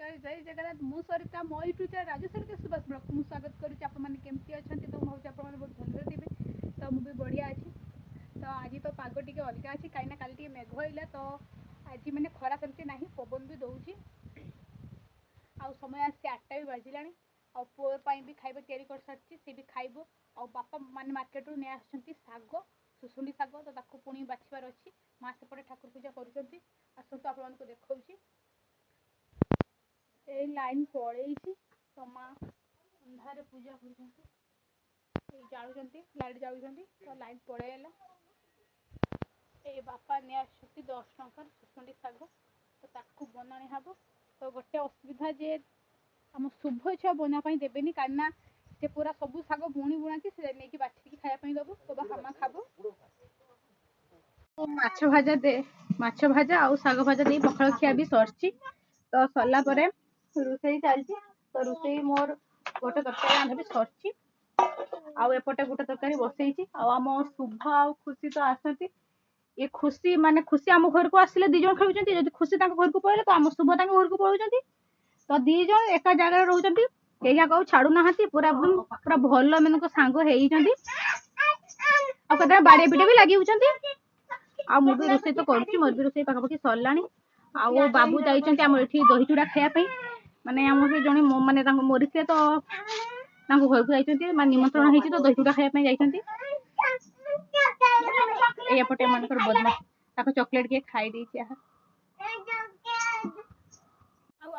नमस्कार जय जगन्नाथ मु सरिता मो यूट्यूब चैनल राजेश्वरी के सुभाष ब्लॉग को स्वागत करुच्ची आपमती अच्छा तो भाई आप बहुत भलरे थे तो मुझे बढ़िया अच्छी तो आज तो पाग टे अलग अच्छी कहीं काली मेघ होइला तो आज मैंने खरा सेमती ना पवन भी दौर आ समय आसी 8टा भी बाजिला आ पुओं भी खाଇବା तैयारी कर सारी सी भी खाइब आ बापा मान मार्केट रू नहीं आसुँच साग सुसुंडी साग तो पुणी बाछबार अच्छी माँ सेपटे ठाकुर पूजा करुँच आसतु आपको देखा ए लाइन पड़े तो माँ अंधारे पूजा कर जाऊँ लाइट जाऊँ तो लाइन पड़ेगा ये बापा नहीं आसुँच 10 टंकार सुसुंडी शाग तो ताकू बना हम तो गोटे असुविधा जे आम शुभ छुआ बनापी देवेनि कहीं से पूरा सब शाग बुणी बुणा से नहीं बाछिकी खायापी दबू तो बापा खाब माछ भाजा दे माछ भाजा आउ शाग भाजा दे पखाल खिया भी सरची तो सरला रोसई चलती तो रोसई मोर गोटे तरकारी रांधि सरची आउटे गोटे तरकारी बसई आम शुभ आ खुशी तो आसती ये खुशी माने खुशी आम घर को आसिले दीज खेलुंट जब खुशी घर को पड़े तो आम शुभ घर को पलाउं तो दीज एक जगह रोच कहीं छाड़ू ना पूरा पूरा भल मान सांग होते बाड़े पिटे भी लगे मुझे रोसे तो करुच्ची मोर भी रोसे पाखापाखि सरला आउ बाबू जाइए आम ये दही चूड़ा खायापी माने आम से जड़े माने मरीसे तो घर को जाइए निमंत्रण होती तो दही चूड़ा खायापी जाइए एपटे मान बदमाश चॉकलेट किए खाई देती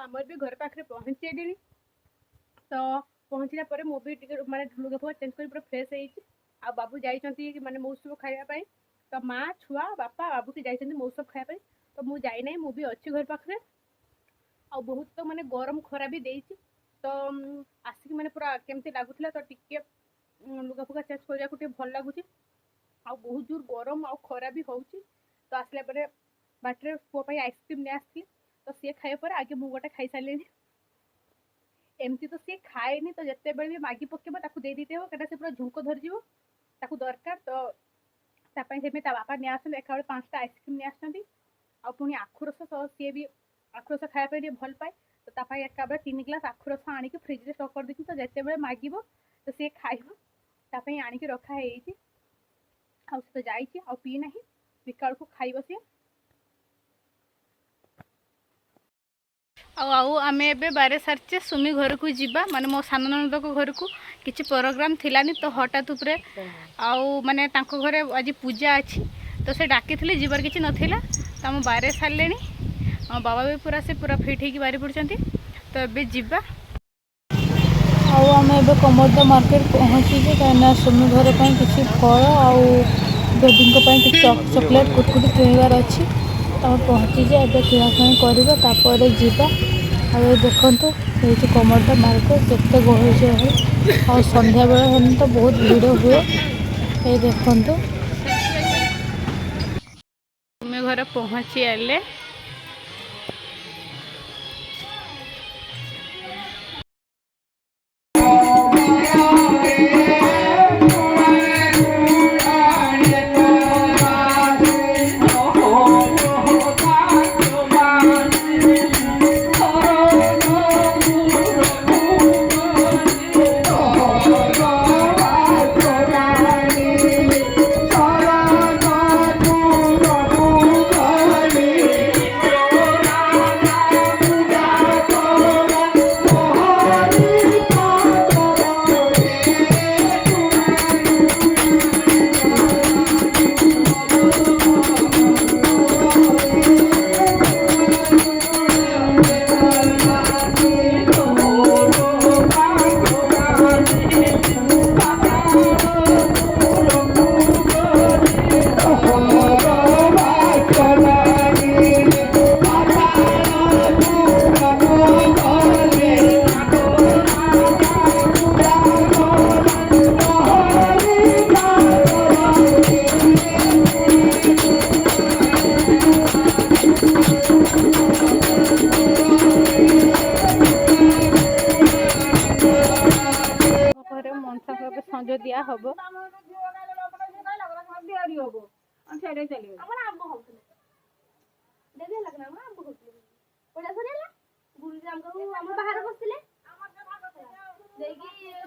आमर भी घर पाखे पहुँचे तो पहुँचला पर मु भी माने लुगा फुगा चेंज कर पूरा फ्रेश हो बाबू जाइए माने मौसम खायापी तो माँ छुआ बापा बाबू की जाइए मौसम खायापी तो मुझे जाई मु भी अच्छी घर पाखे आ बहुत तो माने गरम खरा भी देती तो आसिक माने पूरा केमती लगुला तो टिके लुगा फुगा चेंज करने भल लगुच आ बहुत जोर गरम आ खरा भी होची तो आसला परे बाटर पुओ आइसक्रीम नहीं आसती तो सी खाया पर आगे मु गोटे खाई सारे एमती तो सी खाएनी तो जिते बड़े भी मागी पकेब दे देते हो कहीं से पूरा झुंक धरज दरकार तो बापा नहीं आस एक 5टा आइसक्रीम नहीं आसती आ पुणी आखु रस तो सी भी आखु रस खायापी भल पाए तो एक 3 ग्लास आखु रस आनिक फ्रिज में स्टक कर दी तो जिते बड़े मागिब तो सी खाई आनिक रखाई तो जाइए आ पी ना विकाल को खाइब सी आम एवं बारे सारी सुमी घर को जीवा माने मो सान ननद को घर को किसी प्रोग्राम थिलानी तो हठात उपरे आउ माने तांको घरे आज पूजा अच्छी तो से डाकी थी जीवार किसी नाला तो आम बारे सारे बाबा भी पूरा से पूरा फिट होगी बारी पड़ते तो ये जीवा आम ए कमोदा मार्केट पहुँचे कहीं सुमी घर पर किसी फल आउ बेबी किसी चॉकलेट कुटकुटी किणवार अच्छी तो पहुँचीजे एवं किणाकिणी करपर जावा आ देखु ये कमोदा मार्केट केते गहली आ संध्या बेले तो बहुत भीड़ हुए ये देखु सुमी घर पहुँची आले संजो दिया हम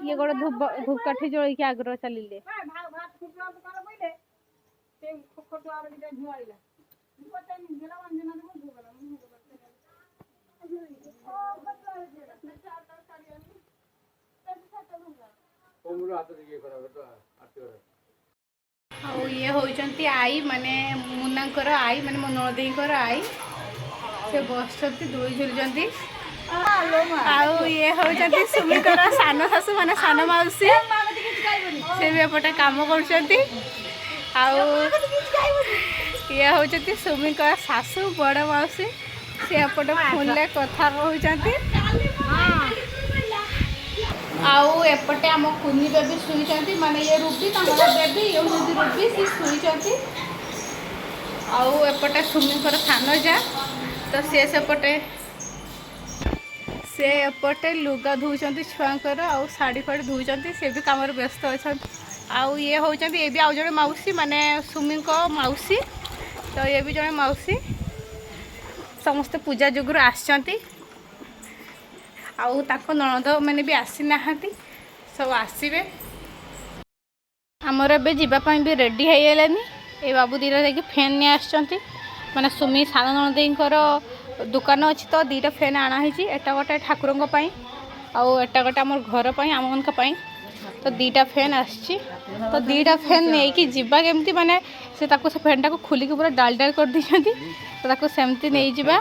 ये गोटे धूपकाठी जल के आग्रह चलिए ଆଉ ଇଏ ହେଉଛନ୍ତି आई माने मुनाଙ୍କର आई माने मो नणदेईଙ୍କର आई से बसଛନ୍ତି दोई झुलुଛନ୍ତି ଆଉ ଇଏ ହେଉଛନ୍ତି ସୁମିଙ୍କର ସାନ ଶାଶୁ ମାନେ ସାନ ମାଉସୀ ସେ ବି ଏପଟେ କାମ କରୁଛନ୍ତି ଆଉ ଇଏ ହେଉଛନ୍ତି ସୁମିଙ୍କର ଶାଶୁ ବଡ଼ ମାଉସୀ ସେ ଏପଟେ ଫୋନରେ କଥା କହୁଛନ୍ତି आउ एपटे आम कुनी बेबी शुई माने ये रूबी बेबी ये रूबी सी शुई आउ एपटे सुमीकर थान जा तो सी से एपटे लुगा धोचंती छुआंकर आउ साड़ी फाड़ी धोचंती से भी काम व्यस्त अच्छा आउ ये होचंती ये भी आउ जड़े मौसी माने सुमी को मौसी तो ये भी जड़े मौसी समस्ते पूजा जुगुर आसचंती आउ ताको नणद मैंने भी आसी नाहांती सब आसबे आमर ए जीवाई भी रेडी होगलानी ये बाबू दीटा जाकि फैन नहीं आसचंती माने सुमी सान नणदेईकर दुकान अच्छी तो दीटा फैन आनाही एटा गोटे ठाकुर आउ एटा गोटे आम घर पर आम मन तो दीटा फैन आसी तो दीटा फैन नहीं कि जीवा केमती माने से फैन टाक खोलिक पूरा डाल डाल कर दीछंती तो सेमती नहीं जीवा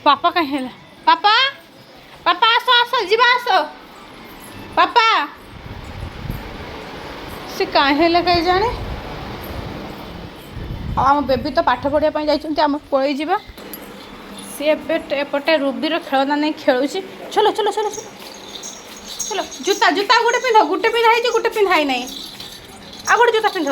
पापा कहीं पापा पापा आस आस जीवा आस पापा से कहीं कहीं जाने आम बेबी तो पाठ पढ़ापी जाइए आम पलि जा सी एपटे रूबीर खेलना नहीं खेलुँ चलो चलो चलो चलो चलो जूता जूता गोटे पिंधाई गोटे पिंधाई ना आ गोटे जूता पिंध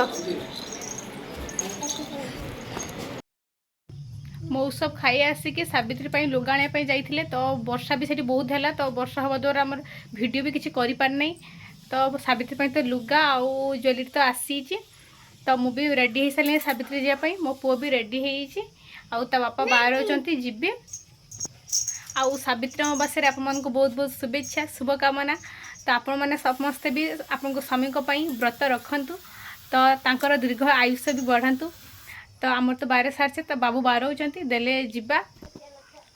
मौसब खाई आसिक सावित्री लुगा आने जाइए तो वर्षा भी से बहुत है तो वर्षा हवा द्वारा आम वीडियो भी किसी कर पारना तो सावित्री तो लुगा आउ ज्वेलरी तो आसी तो मुझे रेडी हो सारे सावित्री जावाई मो पुओ भी रेडी हो बापा बाहर अच्छे जीवे आउ सावित्री अमावास्या आप बहुत बहुत शुभेच्छा शुभकामना तो आपण मैंने समस्ते भी आपन स्वामी व्रत रखु तो दीर्घ आयुष्य भी बढ़ातु तो आमर तो बारे सारे तो बाबू बाहर होती देले जीवा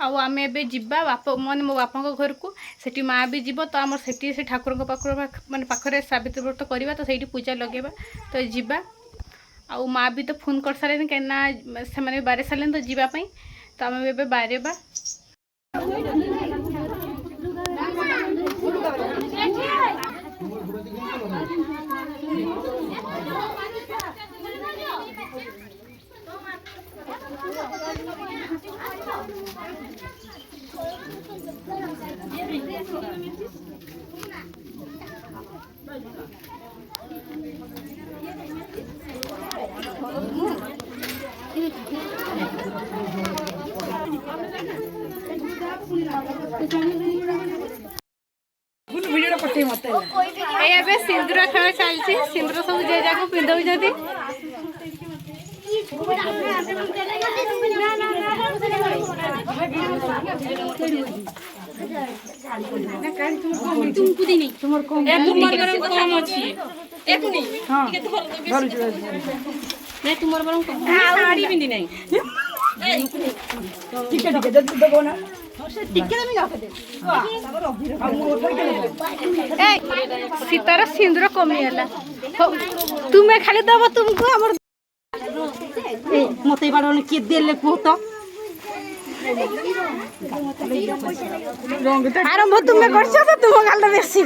आम एवं जीवा बाप मैंने मो बापा घर को सेठी माँ भी जीव तो आम से ठाकुर माने पाखरे सावित्री व्रत करवा तो सही पूजा लगेगा तो जीवा आउ माँ भी तो फोन कर सारे कहीं से बारे सारे तो जीवाई तो आम ए बारे सिंदूर खेल चलती सिंदूर सब जे जाक पिंधौती सीतार सिंदूर कमीगला तुम्हें खाली दब तुमको मत किए देले कह तो आरंभ तुम्हें कर तुम गाल बेसी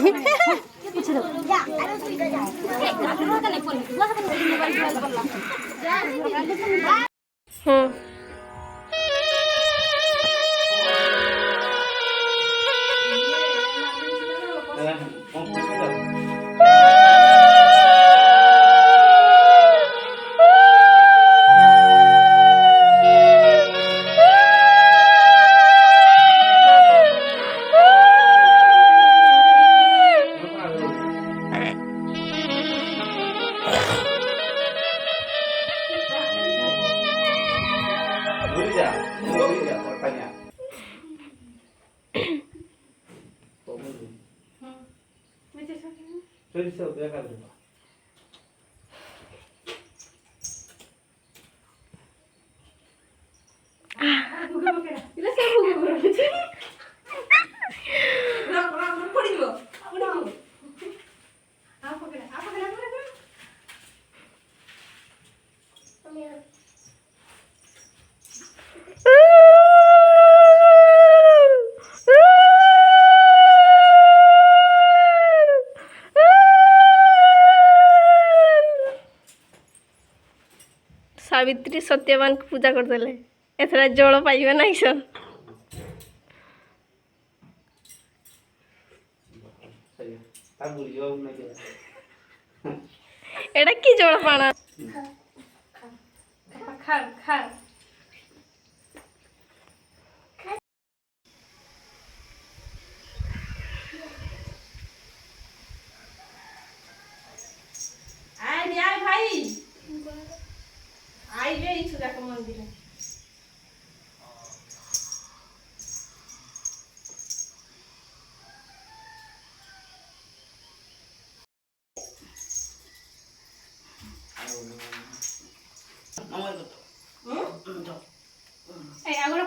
से उद्या कर देबा भूगे बकेरा इला से भूगे बकेरा राम पड़ी गयो आ पकड़ा सावित्री सत्यवान को पूजा करदेले एथरा जल पाइबे नहीं सर सही ता बुलियो न के एटा की जल पाना खा खा आय भाई आई बे इछु जाके मंदिर नमस्कार ए आगो